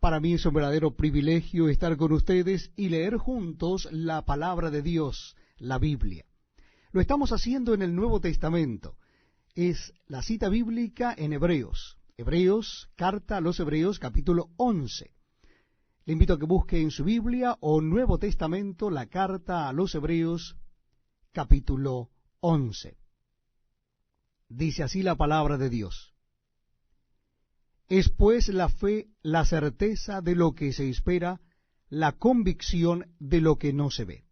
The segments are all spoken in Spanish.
Para mí es un verdadero privilegio estar con ustedes y leer juntos la palabra de Dios, la Biblia. Lo estamos haciendo en el Nuevo Testamento. Es la cita bíblica en Hebreos. Hebreos, carta a los Hebreos, capítulo 11. Le invito a que busque en su Biblia o Nuevo Testamento la carta a los Hebreos, capítulo 11. Dice así la palabra de Dios. Es pues la fe la certeza de lo que se espera, la convicción de lo que no se ve.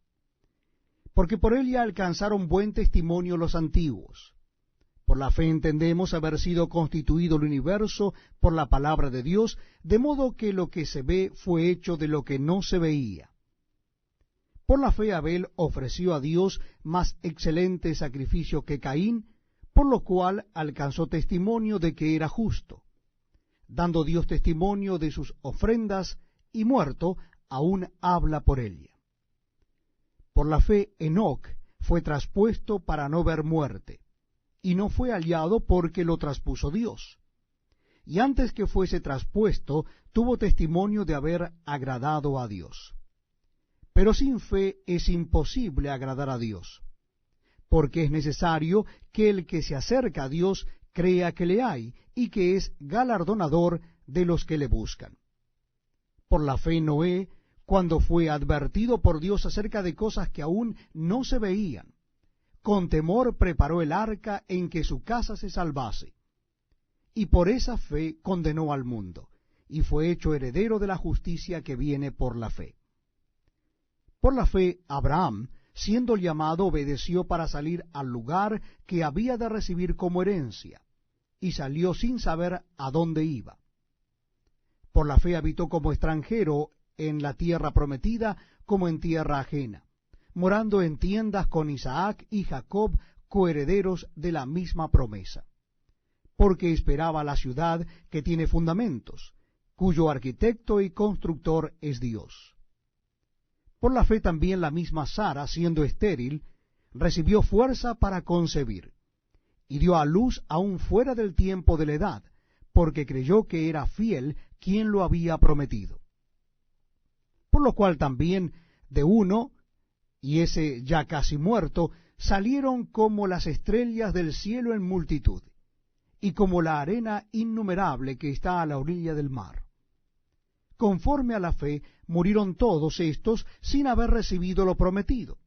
Porque por él ya alcanzaron buen testimonio los antiguos. Por la fe entendemos haber sido constituido el universo por la palabra de Dios, de modo que lo que se ve fue hecho de lo que no se veía. Por la fe Abel ofreció a Dios más excelente sacrificio que Caín, por lo cual alcanzó testimonio de que era justo, dando Dios testimonio de sus ofrendas, y muerto, aún habla por ella. Por la fe Enoc fue traspuesto para no ver muerte, y no fue hallado porque lo traspuso Dios. Y antes que fuese traspuesto, tuvo testimonio de haber agradado a Dios. Pero sin fe es imposible agradar a Dios, porque es necesario que el que se acerca a Dios crea que le hay, y que es galardonador de los que le buscan. Por la fe Noé, cuando fue advertido por Dios acerca de cosas que aún no se veían, con temor preparó el arca en que su casa se salvase. Y por esa fe condenó al mundo, y fue hecho heredero de la justicia que viene por la fe. Por la fe Abraham, siendo llamado, obedeció para salir al lugar que había de recibir como herencia, y salió sin saber a dónde iba. Por la fe habitó como extranjero en la tierra prometida, como en tierra ajena, morando en tiendas con Isaac y Jacob, coherederos de la misma promesa, porque esperaba la ciudad que tiene fundamentos, cuyo arquitecto y constructor es Dios. Por la fe también la misma Sara, siendo estéril, recibió fuerza para concebir, y dio a luz aún fuera del tiempo de la edad, porque creyó que era fiel quien lo había prometido. Por lo cual también de uno, y ese ya casi muerto, salieron como las estrellas del cielo en multitud, y como la arena innumerable que está a la orilla del mar. Conforme a la fe murieron todos estos sin haber recibido lo prometido,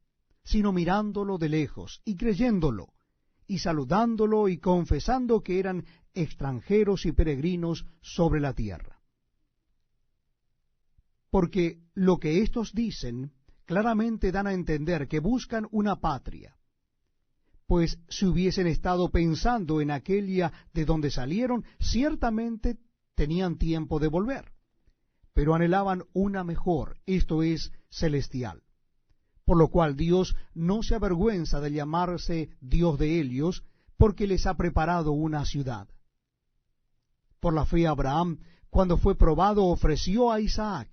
sino mirándolo de lejos y creyéndolo, y saludándolo y confesando que eran extranjeros y peregrinos sobre la tierra. Porque lo que éstos dicen claramente dan a entender que buscan una patria, pues si hubiesen estado pensando en aquella de donde salieron, ciertamente tenían tiempo de volver, pero anhelaban una mejor, esto es, celestial. Por lo cual Dios no se avergüenza de llamarse Dios de ellos, porque les ha preparado una ciudad. Por la fe Abraham, cuando fue probado, ofreció a Isaac,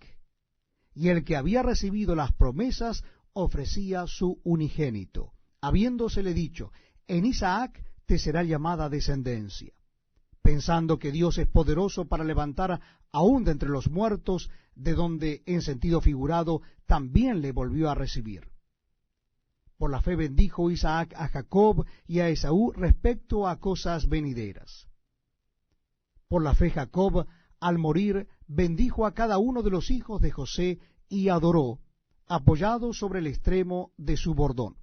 y el que había recibido las promesas ofrecía su unigénito, habiéndosele dicho, en Isaac te será llamada descendencia, pensando que Dios es poderoso para levantar aún de entre los muertos, de donde, en sentido figurado, también le volvió a recibir. Por la fe bendijo Isaac a Jacob y a Esaú respecto a cosas venideras. Por la fe Jacob, al morir, bendijo a cada uno de los hijos de José y adoró, apoyado sobre el extremo de su bordón.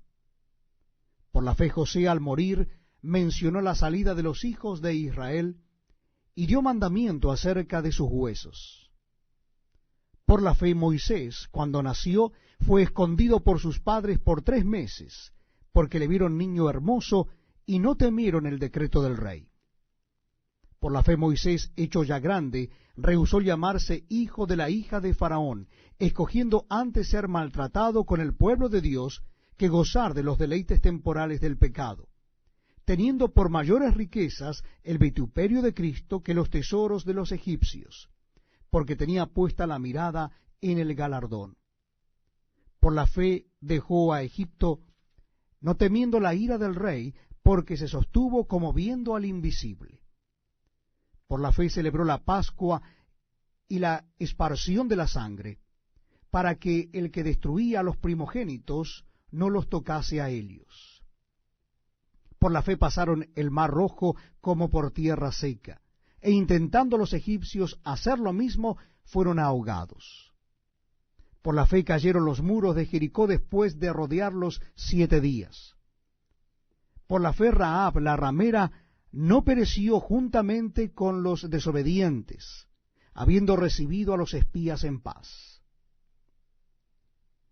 Por la fe José, al morir, mencionó la salida de los hijos de Israel y dio mandamiento acerca de sus huesos. Por la fe Moisés, cuando nació, fue escondido por sus padres por 3 meses, porque le vieron niño hermoso y no temieron el decreto del rey. Por la fe Moisés, hecho ya grande, rehusó llamarse hijo de la hija de Faraón, escogiendo antes ser maltratado con el pueblo de Dios que gozar de los deleites temporales del pecado, teniendo por mayores riquezas el vituperio de Cristo que los tesoros de los egipcios, porque tenía puesta la mirada en el galardón. Por la fe dejó a Egipto, no temiendo la ira del rey, porque se sostuvo como viendo al invisible. Por la fe celebró la Pascua y la esparción de la sangre, para que el que destruía a los primogénitos no los tocase a ellos. Por la fe pasaron el mar Rojo como por tierra seca, e intentando los egipcios hacer lo mismo, fueron ahogados. Por la fe cayeron los muros de Jericó después de rodearlos 7 días. Por la fe Rahab, la ramera, no pereció juntamente con los desobedientes, habiendo recibido a los espías en paz.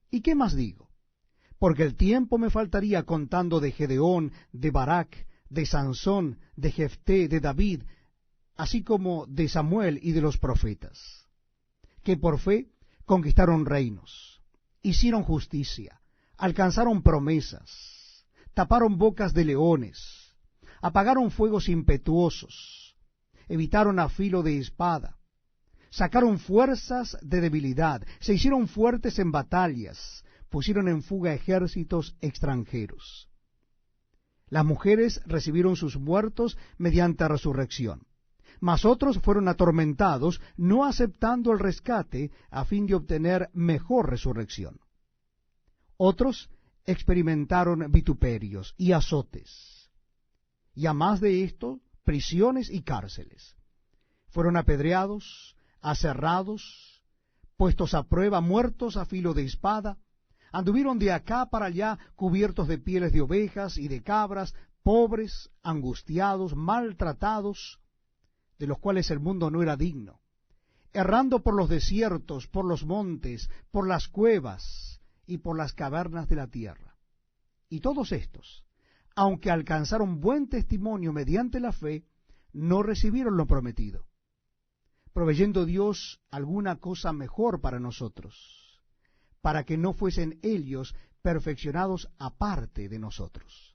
¿Y qué más digo? Porque el tiempo me faltaría contando de Gedeón, de Barak, de Sansón, de Jefté, de David, así como de Samuel y de los profetas, que por fe conquistaron reinos, hicieron justicia, alcanzaron promesas, taparon bocas de leones, apagaron fuegos impetuosos, evitaron a filo de espada, sacaron fuerzas de debilidad, se hicieron fuertes en batallas, pusieron en fuga ejércitos extranjeros. Las mujeres recibieron sus muertos mediante resurrección, mas otros fueron atormentados, no aceptando el rescate a fin de obtener mejor resurrección. Otros experimentaron vituperios y azotes, y a más de esto, prisiones y cárceles. Fueron apedreados, aserrados, puestos a prueba, muertos a filo de espada, anduvieron de acá para allá cubiertos de pieles de ovejas y de cabras, pobres, angustiados, maltratados, de los cuales el mundo no era digno, errando por los desiertos, por los montes, por las cuevas y por las cavernas de la tierra. Y todos estos, aunque alcanzaron buen testimonio mediante la fe, no recibieron lo prometido, proveyendo Dios alguna cosa mejor para nosotros, para que no fuesen ellos perfeccionados aparte de nosotros.